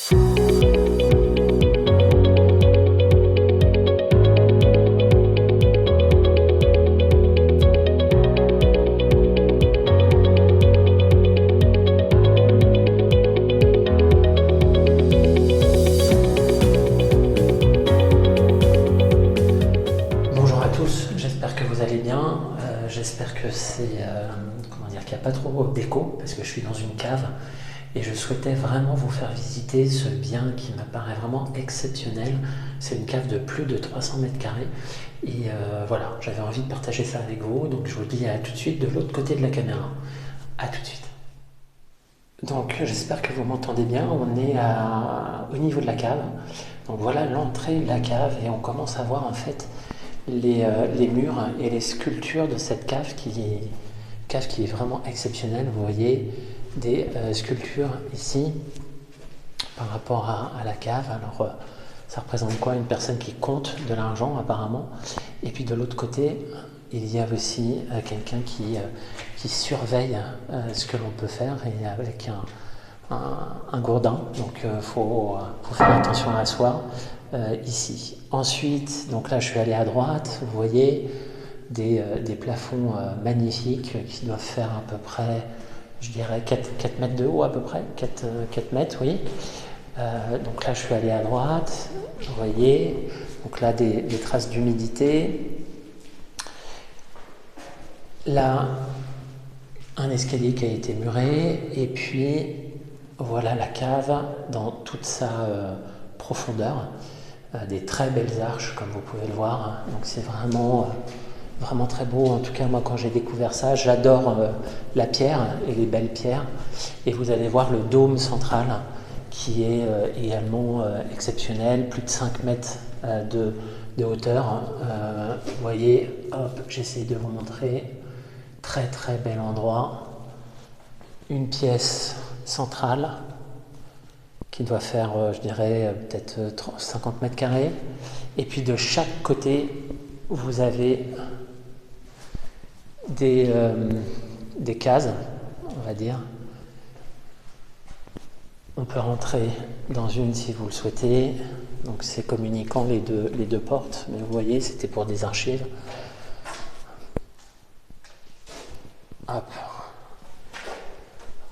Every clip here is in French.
J'espère que vous allez bien, j'espère que qu'il n'y a pas trop d'écho parce que je suis dans une cave et je souhaitais vraiment vous faire visiter ce bien qui m'apparaît vraiment exceptionnel. C'est une cave de plus de 300 mètres carrés et voilà, j'avais envie de partager ça avec vous, donc je vous dis à tout de suite de l'autre côté de la caméra. À tout de suite. Donc j'espère que vous m'entendez bien, on est au niveau de la cave. Donc voilà l'entrée de la cave et on commence à voir en fait les murs et les sculptures de cette cave qui est vraiment exceptionnelle. Vous voyez des sculptures ici par rapport à la cave. Alors ça représente quoi? Une personne qui compte de l'argent apparemment. Et puis de l'autre côté, il y a aussi quelqu'un qui surveille ce que l'on peut faire et avec un gourdin. Donc faut faire attention à soi. Ici. Ensuite, donc là je suis allé à droite, vous voyez des plafonds magnifiques qui doivent faire à peu près, je dirais 4 mètres de haut à peu près, 4 mètres, oui. Donc là je suis allé à droite, vous voyez, donc là des traces d'humidité. Là, un escalier qui a été muré, et puis voilà la cave dans toute sa profondeur. Des très belles arches comme vous pouvez le voir, donc c'est vraiment très beau. En tout cas moi quand j'ai découvert ça, j'adore la pierre et les belles pierres, et vous allez voir le dôme central qui est également exceptionnel, plus de 5 mètres de hauteur. Vous voyez, hop, j'essaie de vous montrer, très bel endroit, une pièce centrale qui doit faire, je dirais, peut-être 50 mètres carrés. Et puis de chaque côté, vous avez des cases, on va dire. On peut rentrer dans une si vous le souhaitez. Donc c'est communiquant les deux portes. Mais vous voyez, c'était pour des archives. Hop.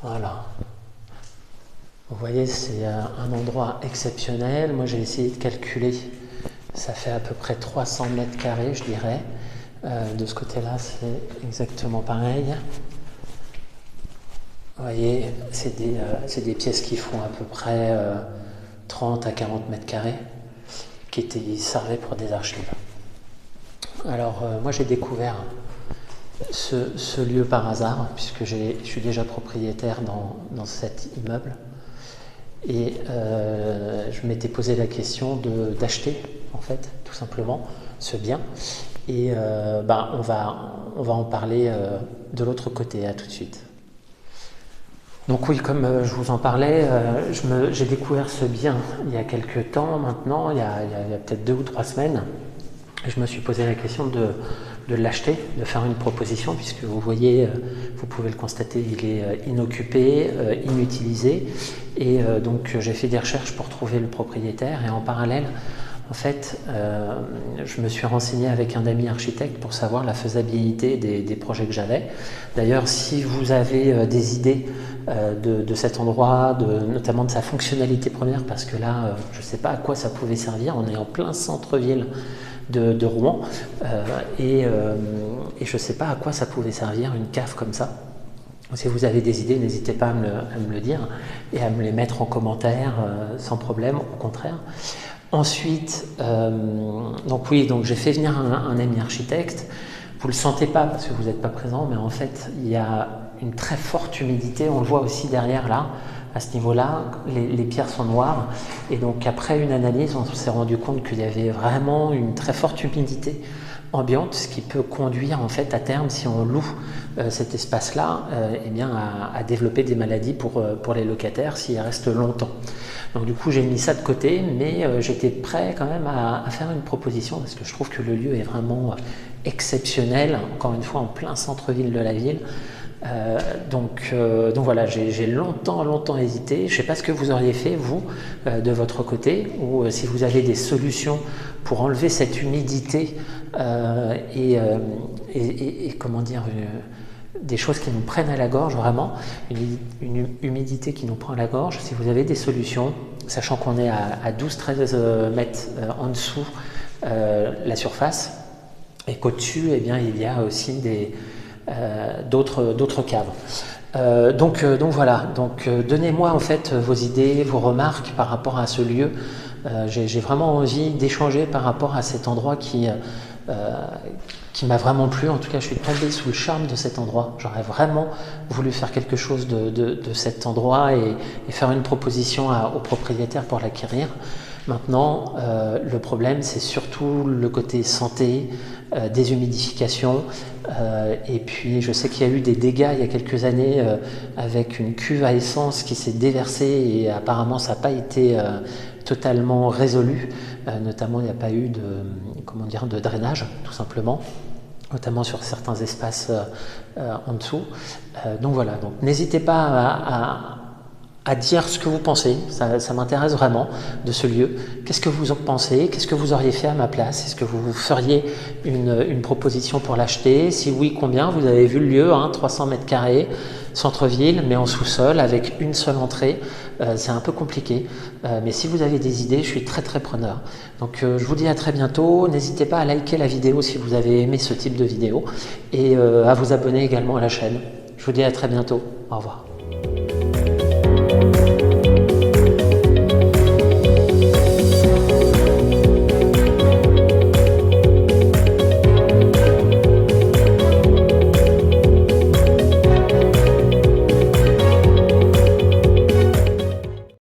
Voilà. Vous voyez, c'est un endroit exceptionnel. Moi, j'ai essayé de calculer. Ça fait à peu près 300 mètres carrés, je dirais. De ce côté-là, c'est exactement pareil. Vous voyez, c'est des pièces qui font à peu près 30 à 40 mètres carrés, qui servaient pour des archives. Alors, moi, j'ai découvert ce lieu par hasard, puisque je suis déjà propriétaire dans cet immeuble. Et je m'étais posé la question d'acheter, en fait, tout simplement, ce bien. Et on va en parler de l'autre côté, à tout de suite. Donc oui, comme je vous en parlais, j'ai découvert ce bien il y a quelques temps maintenant, il y a peut-être 2 ou 3 semaines. Je me suis posé la question de l'acheter, de faire une proposition, puisque vous voyez, vous pouvez le constater, il est inoccupé, inutilisé, et donc j'ai fait des recherches pour trouver le propriétaire, et en parallèle, en fait, je me suis renseigné avec un ami architecte pour savoir la faisabilité des projets que j'avais. D'ailleurs, si vous avez des idées de cet endroit, notamment de sa fonctionnalité première, parce que là, je ne sais pas à quoi ça pouvait servir, on est en plein centre-ville de Rouen, et je ne sais pas à quoi ça pouvait servir une cave comme ça. Si vous avez des idées, n'hésitez pas à me le dire et à me les mettre en commentaire sans problème, au contraire. Ensuite, donc j'ai fait venir un ami architecte. Vous ne le sentez pas parce que vous n'êtes pas présent, mais en fait il y a une très forte humidité, on le voit aussi derrière là. À ce niveau-là, les pierres sont noires, et donc après une analyse, on s'est rendu compte qu'il y avait vraiment une très forte humidité ambiante, ce qui peut conduire en fait à terme, si on loue cet espace-là, à développer des maladies pour les locataires s'ils restent longtemps. Donc du coup, j'ai mis ça de côté, mais j'étais prêt quand même à faire une proposition parce que je trouve que le lieu est vraiment exceptionnel, encore une fois en plein centre-ville de la ville. Donc voilà, j'ai longtemps hésité. Je ne sais pas ce que vous auriez fait, vous, de votre côté, ou si vous avez des solutions pour enlever cette humidité et comment dire, des choses qui nous prennent à la gorge, vraiment, une humidité qui nous prend à la gorge. Si vous avez des solutions, sachant qu'on est à 12-13 mètres en dessous la surface, et qu'au-dessus, eh bien, il y a aussi d'autres caves. Donc voilà, donnez-moi en fait vos idées, vos remarques par rapport à ce lieu. J'ai vraiment envie d'échanger par rapport à cet endroit qui m'a vraiment plu. En tout cas, je suis tombé sous le charme de cet endroit. J'aurais vraiment voulu faire quelque chose de cet endroit et faire une proposition aux propriétaires pour l'acquérir. Maintenant, le problème, c'est surtout le côté santé, déshumidification. Et puis, je sais qu'il y a eu des dégâts il y a quelques années avec une cuve à essence qui s'est déversée et apparemment, ça n'a pas été totalement résolu. Notamment, il n'y a pas eu de drainage, tout simplement, notamment sur certains espaces en dessous. Donc voilà, donc n'hésitez pas à dire ce que vous pensez, ça m'intéresse vraiment de ce lieu. Qu'est-ce que vous en pensez? Qu'est-ce que vous auriez fait à ma place? Est-ce que vous feriez une proposition pour l'acheter? Si oui, combien? Vous avez vu le lieu, 300 mètres carrés, centre-ville, mais en sous-sol, avec une seule entrée. C'est un peu compliqué, mais si vous avez des idées, je suis très preneur. Donc je vous dis à très bientôt. N'hésitez pas à liker la vidéo si vous avez aimé ce type de vidéo et à vous abonner également à la chaîne. Je vous dis à très bientôt. Au revoir.